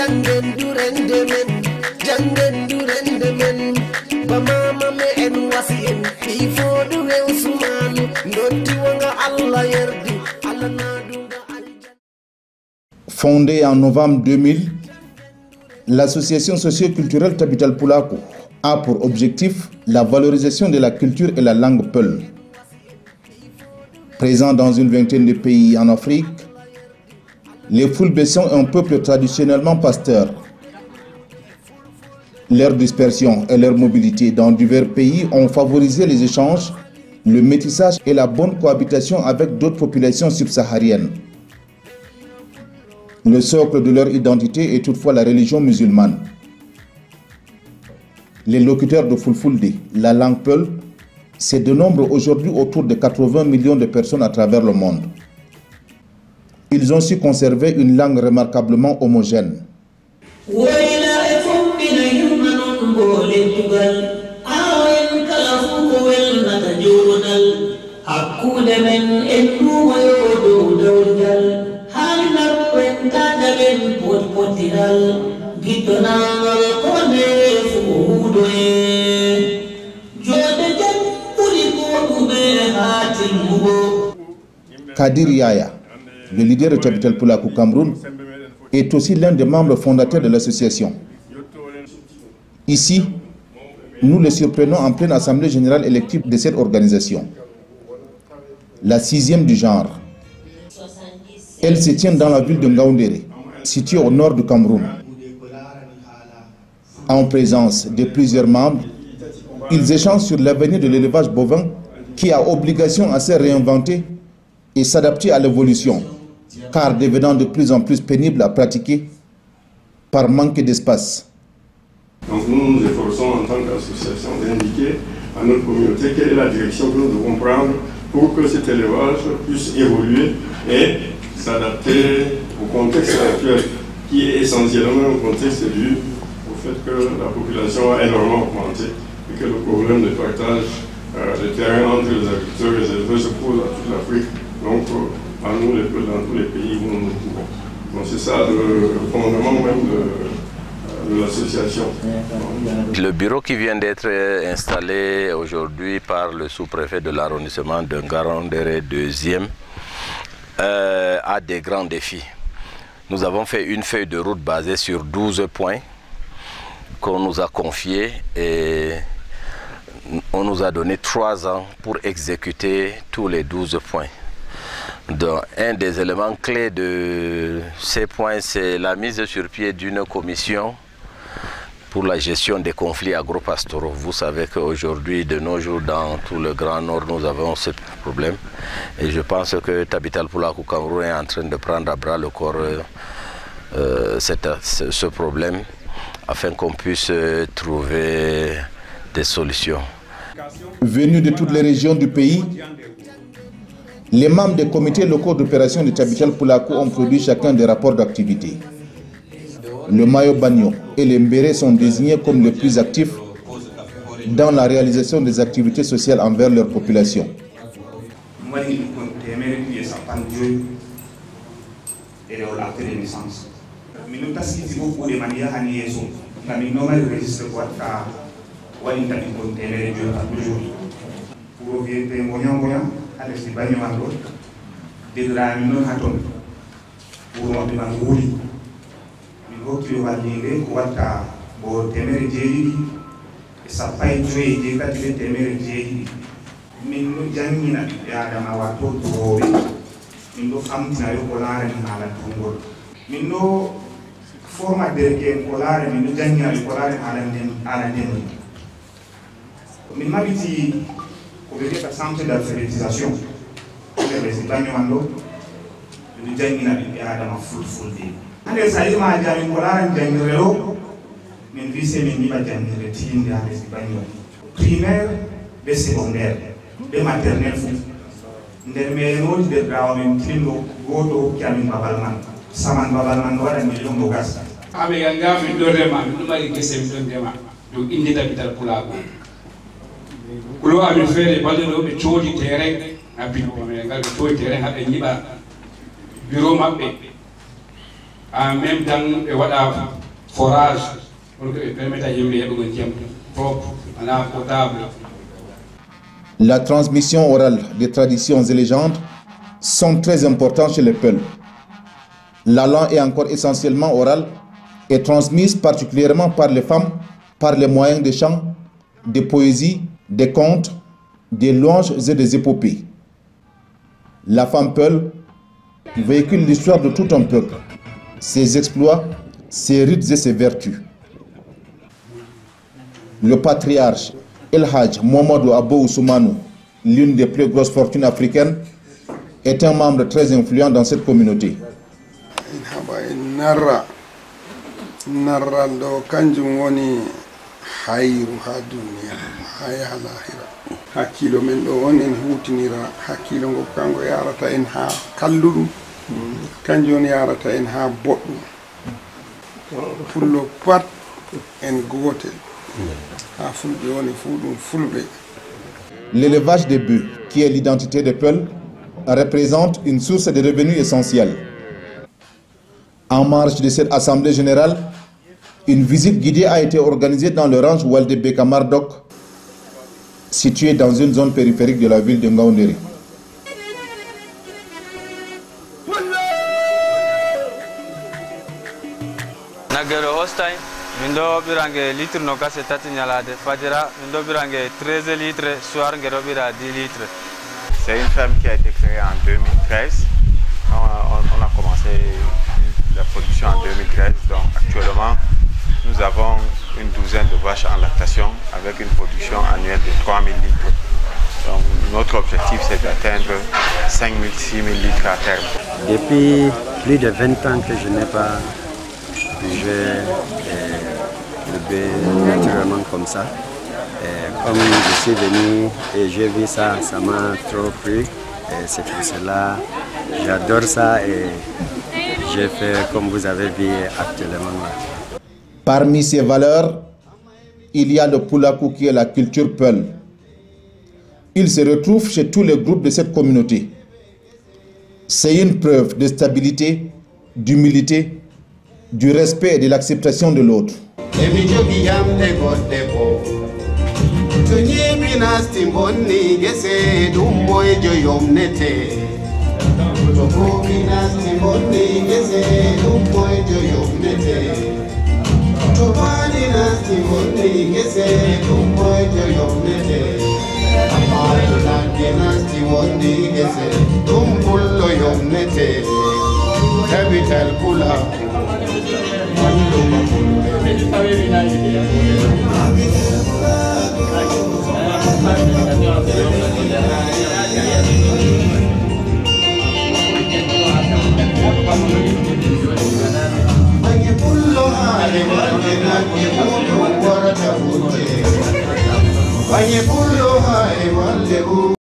Jangen durende men, jangen durende men. Bamama me en wasien, before the real sumanu. Noti wanga Allah yerdi, Allah nadunga aljan. Fondée en novembre 2000, l'association socio-culturelle Tabital Pulaku a pour objectif la valorisation de la culture et la langue peul. Présent dans une vingtaine de pays en Afrique, les Fulbe sont un peuple traditionnellement pasteur. Leur dispersion et leur mobilité dans divers pays ont favorisé les échanges, le métissage et la bonne cohabitation avec d'autres populations subsahariennes. Le socle de leur identité est toutefois la religion musulmane. Les locuteurs de Fulfulde, la langue peul, se dénombrent aujourd'hui autour de 80 millions de personnes à travers le monde. Ils ont su conserver une langue remarquablement homogène. Kadir Yaya, le leader de Tabital Pulaku Cameroun, est aussi l'un des membres fondateurs de l'association. Ici, nous le surprenons en pleine assemblée générale élective de cette organisation, la 6e du genre. Elle se tient dans la ville de Ngaoundéré, située au nord du Cameroun. En présence de plusieurs membres, ils échangent sur l'avenir de l'élevage bovin qui a obligation à se réinventer et s'adapter à l'évolution, car devenant de plus en plus pénible à pratiquer par manque d'espace. Donc nous nous efforçons en tant qu'association d'indiquer à notre communauté quelle est la direction que nous devons prendre pour que cet élevage puisse évoluer et s'adapter au contexte actuel, qui est essentiellement un contexte dû au fait que la population a énormément augmenté et que le problème de partage des terrains entre les agriculteurs et les éleveurs se pose à toute l'Afrique, donc à nous dans tous les pays où nous nous trouvons. Donc c'est ça le fondement même de l'association. Le bureau qui vient d'être installé aujourd'hui par le sous-préfet de l'arrondissement de Ngaoundéré 2e a des grands défis. Nous avons fait une feuille de route basée sur 12 points qu'on nous a confiés et on nous a donné 3 ans pour exécuter tous les 12 points. Donc, un des éléments clés de ces points, c'est la mise sur pied d'une commission pour la gestion des conflits agro-pastoraux. Vous savez qu'aujourd'hui, de nos jours, dans tout le Grand Nord, nous avons ce problème. Et je pense que Tabital Pulaku Cameroun est en train de prendre à bras le corps ce problème afin qu'on puisse trouver des solutions. Venus de toutes les régions du pays, les membres des comités locaux d'opération de Tabital Pulaku ont produit chacun des rapports d'activité. Le Mayo Bagno et les Mbéré sont désignés comme les plus actifs dans la réalisation des activités sociales envers leur population. Hoki walire kuwata bo temere jeyi sapai joyi je kati temere jeyi min no jangina ya dama wato dobe min do famtina yo kolare ni ala tungol min no forma derke kolare min no jangina yo kolare ala den min mabiti ko be ka centre d'alphabétisation les ibagno mando min jangina ya dama fulfulde ande salima jami kolan jangirelo min vise min niba jangire tinde ande sibagno primaire be secondaire be maternelle fu nder me nodi de brawo min tindo goto kyamin babalman saman babalman wala million do gas abe ganga min do rema min do mari gese min do rema do indi Tabital Pulaku kulo amin fere balde do be chodi terrain abino be ngal be chodi terrain habe niba bureau mabbe en même temps e waɗa forage pour que permetta yimɓe heɓugo ndiyam propre ala potable. La transmission orale des traditions et légendes sont très importantes chez les Peuls. La langue est encore essentiellement orale et transmise particulièrement par les femmes, par les moyens des chants, des poésies, des contes, des louanges et des épopées. La femme Peul véhicule l'histoire de tout un peuple, ses exploits, ses rites et ses vertus. Le patriarche El Hadj Mohamedou Abou Ousmane, l'une des plus grosses fortunes africaines, est un membre très influent dans cette communauté. Narrando kanjum woni hayru ha duniya ha yaha lahira hakkilo men ɗo on en hutinira hakkilo ngo kango yarata en ha kalluɗum kanjum on yarata en ha boɗɗum fullo pat en gotel ha fulɓe woni fu ɗum fulɓe. L'élevage des bœufs, qui est l'identité des Peuls, représente une source de revenus essentielle. En marge de cette assemblée générale, une visite guidée a été organisée dans le ranch Waldebeka Mardok, situé dans une zone périphérique de la ville de Ngaoundéré. Nagero hostain, mindo birange litre no kase tati nyalade fajira, mindo birange 13 litres, soir ngero bira 10 litres. C'est une ferme qui a été créée en 2013. On a commencé la production en 2013, donc actuellement nous avons une douzaine de vaches en lactation avec une production annuelle de 3000 litres. Donc notre objectif c'est d'atteindre 5000, 6000 litres à terme. Depuis plus de 20 ans que je n'ai pas joué le bœuf naturellement comme ça. Et comme je suis venu et j'ai vu ça, ça m'a trop plu. Et c'est pour cela j'adore ça et j'ai fait comme vous avez vu actuellement là. Parmi ces valeurs, il y a le Poulakou qui est la culture Peul. Il se retrouve chez tous les groupes de cette communauté. C'est une preuve de stabilité, d'humilité, du respect et de l'acceptation de l'autre.